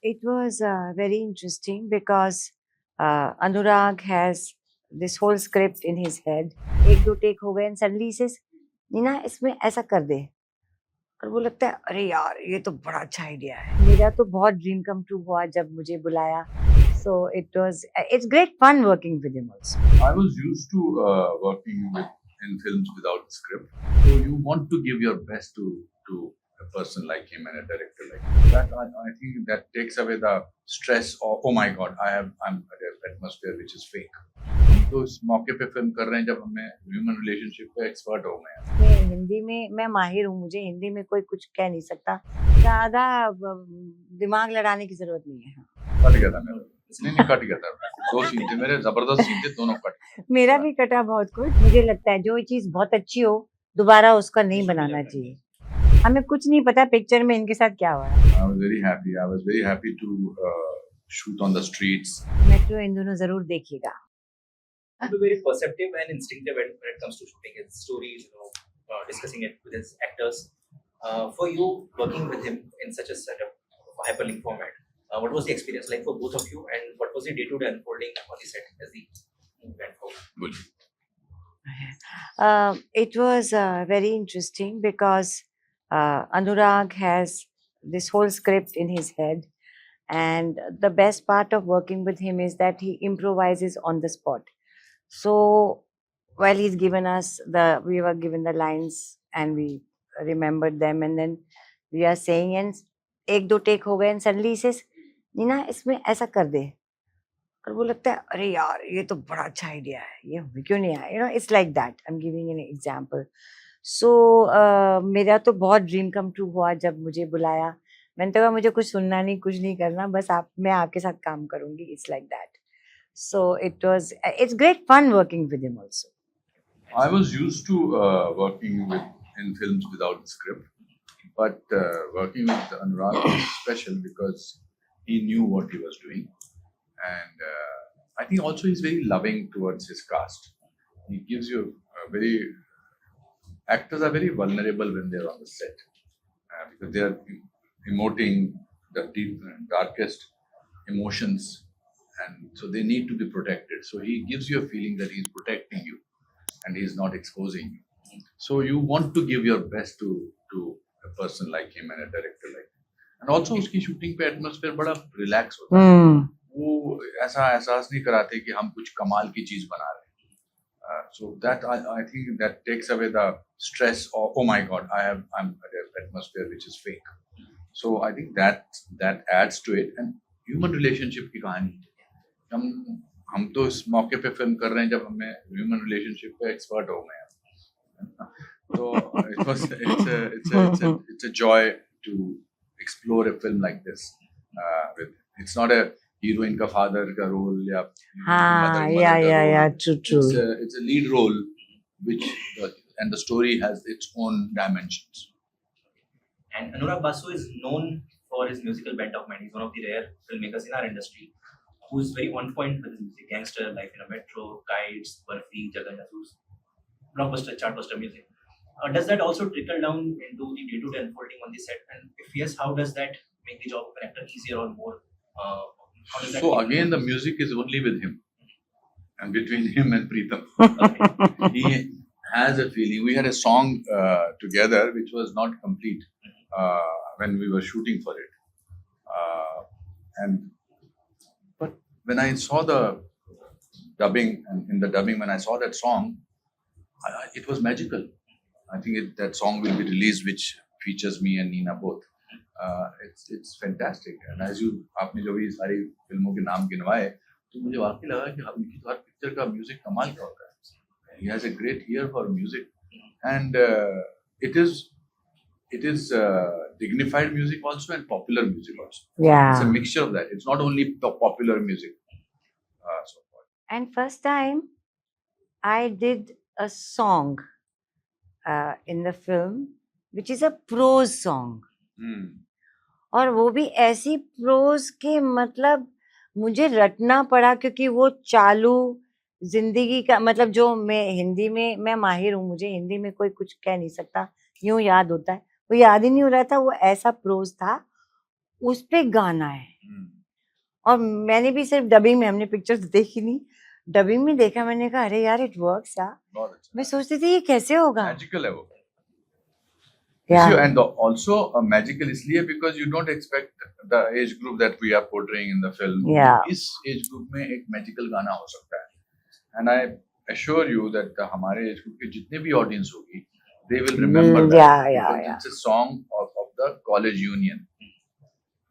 It was very interesting because Anurag has this whole script in his head. एक दो take हो गए and suddenly he says, Neena इसमें ऐसा कर दे। और वो लगता है अरे यार ये तो बड़ा अच्छा आइडिया है। मेरा तो बहुत ड्रीम कम ट्रू हुआ जब मुझे बुलाया। So it's great fun working with him also. I was used to working in films without script. So you want to give your best to a person like him and a director like him. I think that takes away the stress of oh my god I'm at an atmosphere which is fake. तो इस मौके पे film कर रहे हैं जब हमें human relationship पे एक्सपर्ट हो गए हैं। मैं हिंदी में मैं माहिर हूँ, मुझे हिंदी में कोई कुछ कह नहीं सकता। ज़्यादा दिमाग लड़ाने की जरूरत नहीं है। कट गया था मेरा, नहीं कट गया था। दो सीन थे मेरे, जबरदस्त सीन थे, दोनों कट। मेरा भी कटा बहुत कुछ। मुझे लगता है जो चीज बहुत अच्छी हो दोबारा उसका नहीं बनाना चाहिए। हमें कुछ नहीं पता पिक्चर में इनके साथ क्या हुआ है। I was very happy to shoot on the streets. Metro in दोनों जरूर देखिएगा। To be very perceptive and instinctive when it comes to shooting his stories, discussing it with his actors. For you, working with him in such a setup, hyperlink format, what was the experience like for both of you, and what was the day-to-day unfolding on the set as the movie went forward? It was very interesting because Anurag has this whole script in his head, and the best part of working with him is that he improvises on the spot. So while he's given us we were given the lines and we remembered them, and then we are saying and एक दो take हो गए and suddenly he says, Neena इसमें ऐसा कर दे। और वो लगता है अरे यार ये तो बड़ा अच्छा आइडिया है, ये क्यों नहीं आया। It's like that. I'm giving an example. So मेरा तो बहुत ड्रीम कम ट्रू हुआ जब मुझे बुलाया। मैंने तो कहा मुझे कुछ सुनना नहीं, कुछ नहीं करना, बस मैं आपके साथ काम करूंगी। It's like that. So it's great fun working with him also. I was used to working in films without script, but working with Anurag was special because he knew what he was doing, and I think also he's very loving towards his cast. He gives you actors are very vulnerable when they're on the set because they are emoting the deep, darkest emotions. And so they need to be protected. So he gives you a feeling that he's protecting you and he's not exposing you. So you want to give your best to a person like him and a director like him. And also उसकी shooting पे atmosphere बड़ा relax होता है। वो ऐसा एहसास नहीं कराते कि हम कुछ कमाल की चीज बना रहे हैं। So that I think that takes away the stress of oh my god I'm at an atmosphere which is fake. So I think that adds to it. And human relationship की कहानी हम तो इस मौके पे फिल्म कर रहे हैं जब हमें ह्यूमन रिलेशनशिप पे एक्सपर्ट हो गए हैं। तो it's a joy to explore a film like this. It's not a heroine का father का role या mother yeah, true. It's a lead role and the story has its own dimensions. And Anurag Basu is known for his musical bent of mind. He's one of the rare filmmakers in our industry who is very on point with his music. Gangster, Life in a Metro, Kites, Barfi, Jagannath's blockbuster, chartbuster music. Does that also trickle down into the day-to-day unfolding on the set? And if yes, how does that make the job of an actor easier or more? How does that so again, the music is only with him and between him and Preetham. Okay. He has a feeling. We had a song together which was not complete when we were shooting for it. But when I saw the dubbing, and in the dubbing, when I saw that song, it was magical. I think that song will be released, which features me and Neena both. It's fantastic. And as आपने जो भी सारी फिल्मों के नाम गिनवाए, तो मुझे वाकई लगा कि इनकी तो हर पिक्चर का म्यूजिक कमाल का होता है. He has a great ear for music, and it is dignified music also and popular music also. Yeah. It's a mixture of that. It's not only the popular music. So far. And first time I did a song in the film which is a prose song. और वो भी ऐसी pros के मतलब मुझे रटना पड़ा क्योंकि वो चालू जिंदगी का मतलब जो मैं माहिर हूँ, मुझे हिंदी में कोई कुछ कह नहीं सकता, यूं याद होता है, वो याद ही नहीं हो रहा था, वो ऐसा प्रोज था, उस पे गाना है। और मैंने भी सिर्फ डबिंग में, हमने पिक्चर्स देखी नहीं, डबिंग में देखा, मैंने कहा अरे यार इट वर्क्स यार। बहुत अच्छा मैं सोचती थी ये कैसे होगा। मैजिकल है वो। Yeah. And also magical इसलिए because you don't expect the age group that we are portraying in the film. Yeah. इस age group में एक magical गाना हो सकता है. And I assure you that हमारे age group के जितने भी audience होगी, they will remember that. Because it's a song of the college union.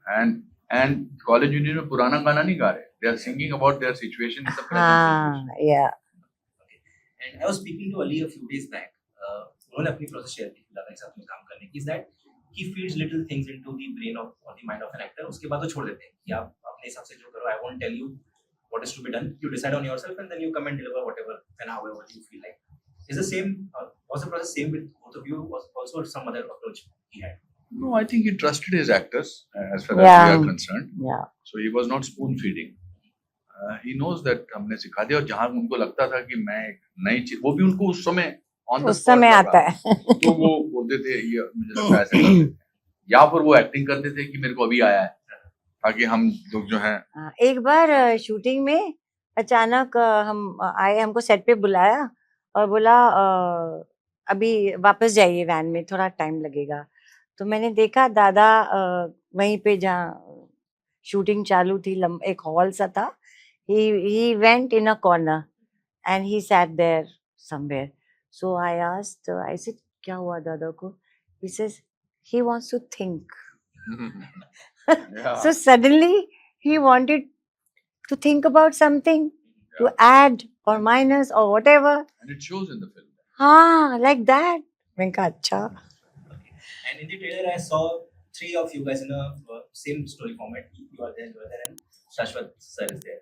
And college union में पुराना गाना नहीं गा रहे. They are singing about their situation in the present situation. Yeah. And I was speaking to Ali a few days back. उन्होंने अपनी process share की लगा के साथ में काम करने की, is that he feeds little things into the brain of or the mind of an actor. उसके बाद वो छोड़ देते हैं कि आप अपने हिसाब से जो करो, I won't tell you what is to be done. You decide on yourself and then you come and deliver whatever and however you feel like. Is the same? Was the process same with both of you? Was also some other approach he had? No, I think he trusted his actors as far as they are concerned. Yeah. So he was not spoon feeding. He knows that हमने सिखा दिया, और जहाँ उनको लगता था कि मैं एक नई चीज, वो भी उनको उस समय उस समय आता है तो वो बोलते थे ये मुझे लगता है ऐसे करते थे, या फिर वो एक्टिंग करते थे कि मेरे को अभी आया है, ताकि हम लोग जो है। एक बार शूटिंग में अचानक हम आए, हमको सेट पे बुलाया और बोला अभी वापस जाइए वैन में, थोड़ा टाइम लगेगा। तो मैंने देखा दादा वहीं पे जहाँ शूटिंग चालू थी, एक हॉल सा था, he went in a corner and he sat there somewhere. So I asked, I said, क्या हुआ दादा को? He says, he wants to think. Yeah. So suddenly he wanted to think about something, to add or minus or whatever. And it shows in the film. हाँ, like that. मैंने कहा अच्छा. And in the trailer, I saw three of you guys in a same story format. You are there, and Shashwat sir is there.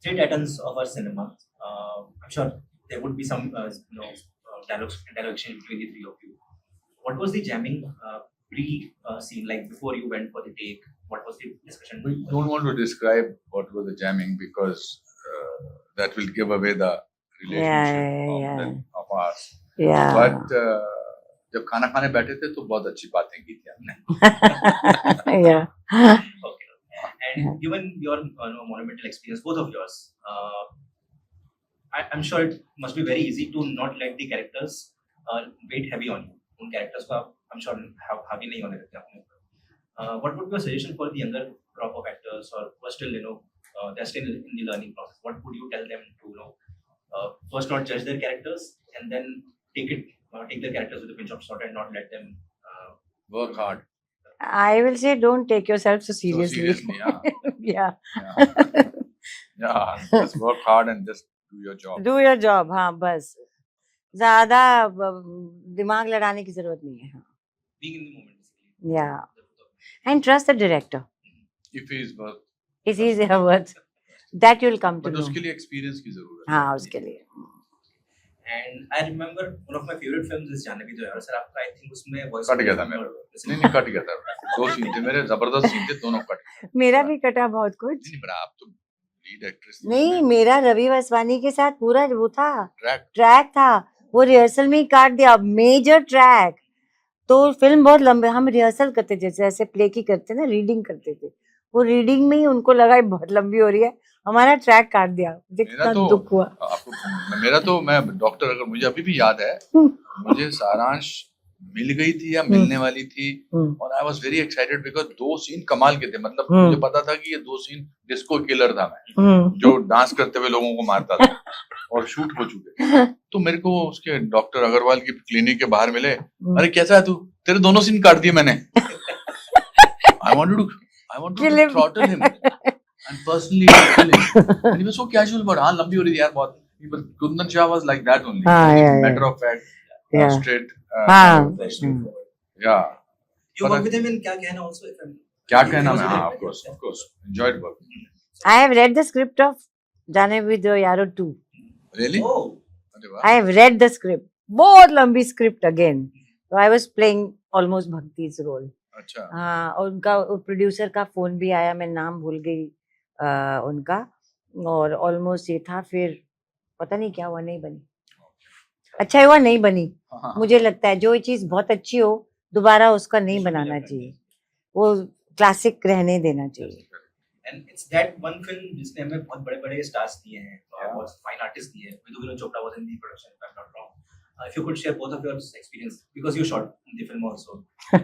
Three titans of our cinema. I'm sure there would be some dialogue exchange between the three of you. What was the jamming pre-scene like before you went for the take? What was the discussion? We don't want to describe what was the jamming because that will give away the relationship of ours. Yeah. But जब खाना खाने बैठे थे तो बहुत अच्छी बातें की थी हमने. Yeah. Okay. And given your monumental experience, both of yours, I'm sure it must be very easy to not let the characters weight heavy on you. उन characters को I'm sure हावी नहीं होने देते अपने ऊपर. What would be your suggestion for the younger crop of actors or who are still they're still in the learning process? What would you tell them to first not judge their characters and then take their characters with a pinch of salt and not let them work hard. I will say don't take yourself so seriously. Yeah. Yeah. Yeah. Just work hard and just do your job. Do your job. हाँ बस ज़्यादा दिमाग लड़ाने की जरूरत नहीं है. being in the moment basically. Yeah. And trust the director. If he is worth. If he is worth, that you'll come to But know. उसके लिए experience की जरूरत है. हाँ उसके लिए. And I remember one of my favorite films is Janvi दो यार. सर आपका I think उसमें voice. कट गया था मेरा. नहीं कट गया था. दो सीन थे मेरे, जबरदस्त सीन थे, दोनों कट. मेरा भी कटा बहुत कुछ. नहीं बड़ा, आप तो लीड एक्ट्रेस. नहीं, मेरा रवि वसवानी के साथ पूरा वो था, ट्रैक था, वो रिहर्सल में ही काट दिया, मेजर ट्रैक. तो फिल्म बहुत लंबे, हम रिहर्सल करते थे जैसे प्ले की करते ना, रीडिंग करते थे, वो रीडिंग में ही उनको लगा बहुत लंबी हो रही है, हमारा ट्रैक काट दिया. कितना दुख हुआ. मेरा तो, मैं डॉक्टर, अगर मुझे अभी भी याद है, मुझे सारांश मिल गई थी या मिलने वाली थी, और आई वाज वेरी एक्साइटेड बिकॉज दो सीन कमाल के थे. मतलब मुझे पता था कि ये दो सीन डिस्को किलर था, मैं जो डांस करते हुए लोगों को मारता था, और शूट हो चुके. तो मेरे को उसके डॉक्टर अग्रवाल की क्लिनिक के बाहर मिले. अरे कैसा है तू, तेरे दोनों सीन काट दिए मैंने. I wanted to throttle him and personally kill him. And he was so casual, but हाँ लंबी हो रही थी यार बहुत. But Kundan Shah was like that only. Matter of fact, straight. Yeah. You work with him in क्या कहना also? क्या कहना मैं, हाँ, of course, enjoyed working. I have read the script of जाने भी दो यारो 2. Really? Oh. I have read the script. बहुत लंबी script again. So I was playing almost Bhakti's role. अच्छा. हाँ, और उनका प्रोड्यूसर का फोन भी आया, मैं नाम भूल गई उनका, और ऑलमोस्ट ये था, फिर पता नहीं क्या हुआ, नहीं बनी. अच्छा हुआ नहीं बनी. मुझे लगता है जो चीज बहुत अच्छी हो दोबारा उसका नहीं बनाना चाहिए, वो क्लासिक रहने देना चाहिए. And it's that one film जिसने हमें बहुत बड़े-बड़े stars दिए हैं, Yeah. बहुत fine artists दिए हैं. Vidhu Chopra was in the production, if I'm not wrong. If you could share both of your experience, because you shot the film also.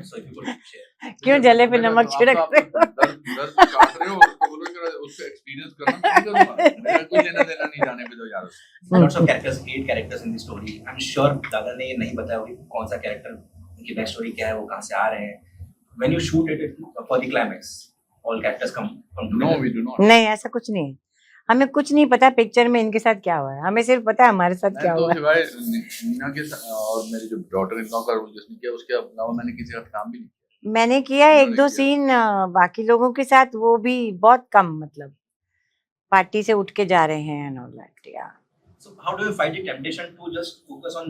So if you could share. क्यों जले पे बेटा, नमक तो छिड़क आप रहे हो? दर्द काट रहे हो और उसको बोलो कि उसको एक्सपीरियंस करना मैं नहीं करूंगा, मेरा कोई लेना देना नहीं, जाने पे दो यार उसको। Lots of characters, 8 characters in the story. I'm sure दादा ने ये नहीं बताया होगा कि कौन सा character, उनकी बैक स्टोरी क्या है, वो कहाँ से आ रहे हैं. When you shoot it for the climax, all characters come together. No, we do not. नहीं, ऐसा कुछ नहीं है। हमें कुछ नहीं पता पिक्चर में इनके साथ क्या हुआ है, हमें सिर्फ पता है हमारे साथ मैं क्या तो हुआ है। सिवाय नीना के और मेरी जो डॉटर इन लॉ का रोल जिसने किया उसके अलावा मैंने किसी का काम भी नहीं किया। मैंने किया उन्होंने एक दो किया। सीन बाकी लोगों के साथ, वो भी बहुत कम, मतलब पार्टी से उठ के जा रहे हैं and all that, yeah. So how do you fight the temptation to just focus on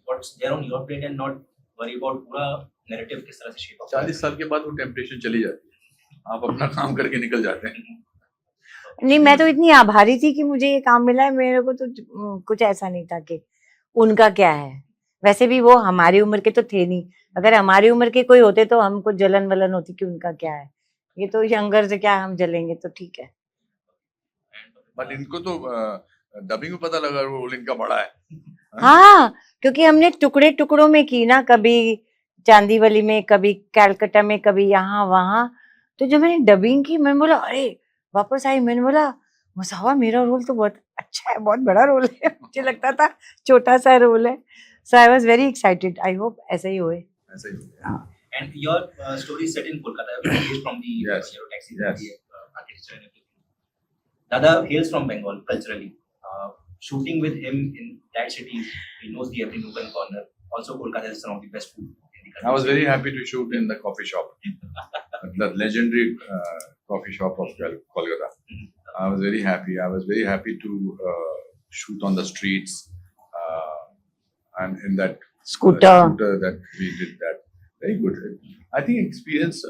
what's there on your plate and not worry about पूरा narrative किस तरह से shape up? 40 साल के बाद वो टेम्पटेशन चली जाती है, आप अपना काम करके निकल जाते हैं। नहीं, मैं तो इतनी आभारी थी कि मुझे ये काम मिला है, मेरे को तो कुछ ऐसा नहीं था कि उनका क्या है। वैसे भी वो हमारी उम्र के तो थे नहीं, अगर हमारी उम्र के कोई होते तो हमको जलन वलन होती कि उनका क्या है। ये तो यंगर से क्या हम जलेंगे, तो ठीक है। बट इनको तो डबिंग में पता लगा रोल इनका बड़ा है। हाँ, क्योंकि हमने टुकड़े टुकड़ों में की ना, कभी चांदीवली में, कभी कैलकाटा में, कभी यहाँ वहाँ। तो जब मैंने डबिंग की, मैंने बोला अरे, वापस आई, मैंने बोला मसावा, मेरा रोल तो बहुत अच्छा है, बहुत बड़ा रोल है। मुझे लगता था छोटा सा रोल है। So I was very excited. I hope ऐसा ही होए। ऐसा ही हो गया। And your story is set in Kolkata, based from the Yes. Hero Taxi, Yes. the architecture and everything. Dada hails from Bengal culturally. Shooting with him in that city, he knows the every nook and corner. Also, Kolkata is some of the best food in the country. I was very happy to shoot in the coffee shop, the legendary coffee shop of Kolkata. I was very happy. I was very happy to shoot on the streets and in that Scooter. that we did that. Very good. I think experience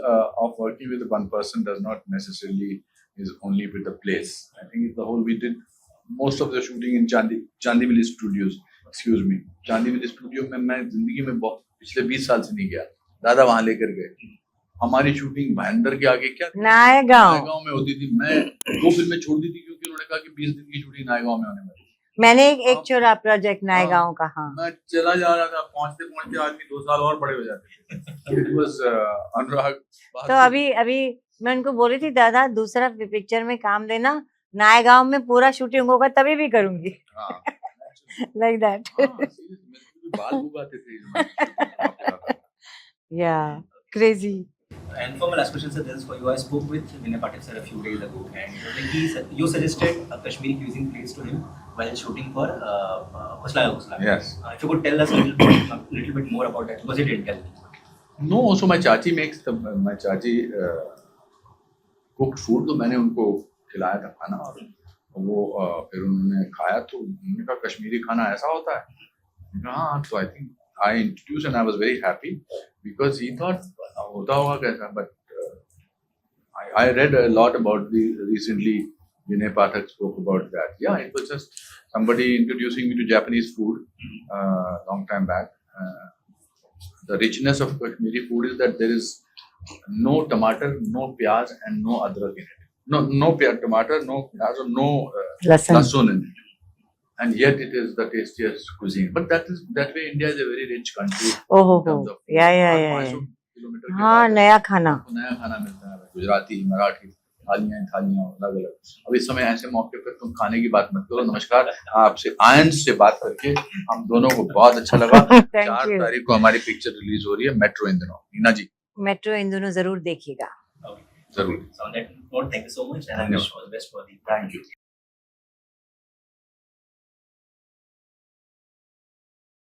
of working with one person does not necessarily is only with the place. I think it's the whole. We did most of the shooting in Chandivali Studios. Excuse me, Chandivali Studio में मैं जिंदगी में पिछले 20 साल से नहीं गया। दादा वहाँ लेकर गए। हमारी शूटिंग भाईंदर के आगे क्या नायगांव में होती थी। मैं 2 फिल्में छोड़ दी थी क्योंकि उन्होंने कहा कि 20 दिन की शूटिंग नायगांव में होने वाली। मैंने एक छोरा प्रोजेक्ट नायगांव का। हाँ, मैं चला जा रहा था, पहुंचते पहुंचते आदमी 2 साल और बड़े हो जाते थे। It was अनुराग। तो अभी मैं उनको बोल रही थी, दादा दूसरा पिक्चर में काम देना, नायगांव में पूरा शूटिंग होगा तभी भी करूंगी। हाँ, लाइक दैट। बाल उगाते थे। या crazy. And for my last question, sir, this is for you. I spoke with Vinay Patil sir a few days ago, and he said you suggested a Kashmiri cuisine place to him while shooting for Husla Husla. Yes. If you could tell us a little bit more about that, because he didn't tell me. No, so my chachi makes my chachi cooked food, तो मैंने उनको खिलाया था खाना और वो फिर उन्होंने खाया तो उन्होंने कहा कश्मीरी खाना ऐसा होता है। हाँ, तो I think I introduced and I was very happy because he thought होता होगा कैसा, but I read a lot about the recently Vinay Pathak spoke about that. Yeah, it was just somebody introducing me to Japanese food long time back. The richness of Kashmiri food is that there is no tomato, no pyaz, and no adrak in it. No tomato, no pyaz, or no lasun in it. And yet it is the tastiest cuisine. But that way India is a very rich country. ओहो, in terms of food. या 500 kilometre के हाँ, बाद नया खाना। नया खाना मिलता है, गुजराती, मराठी थालियां अलग अलग। अब इस समय ऐसे मौके पर तुम खाने की बात मत करो। नमस्कार, आपसे आयंस से बात करके हम दोनों को बहुत अच्छा लगा। 4 तारीख को हमारी पिक्चर रिलीज हो रही है, मेट्रो इन दिनों। नीना जी, मेट्रो इन दोनों जरूर देखिएगा। Okay. जरूर। So on that note, thank you so much, and I wish all the best for the. Thank you.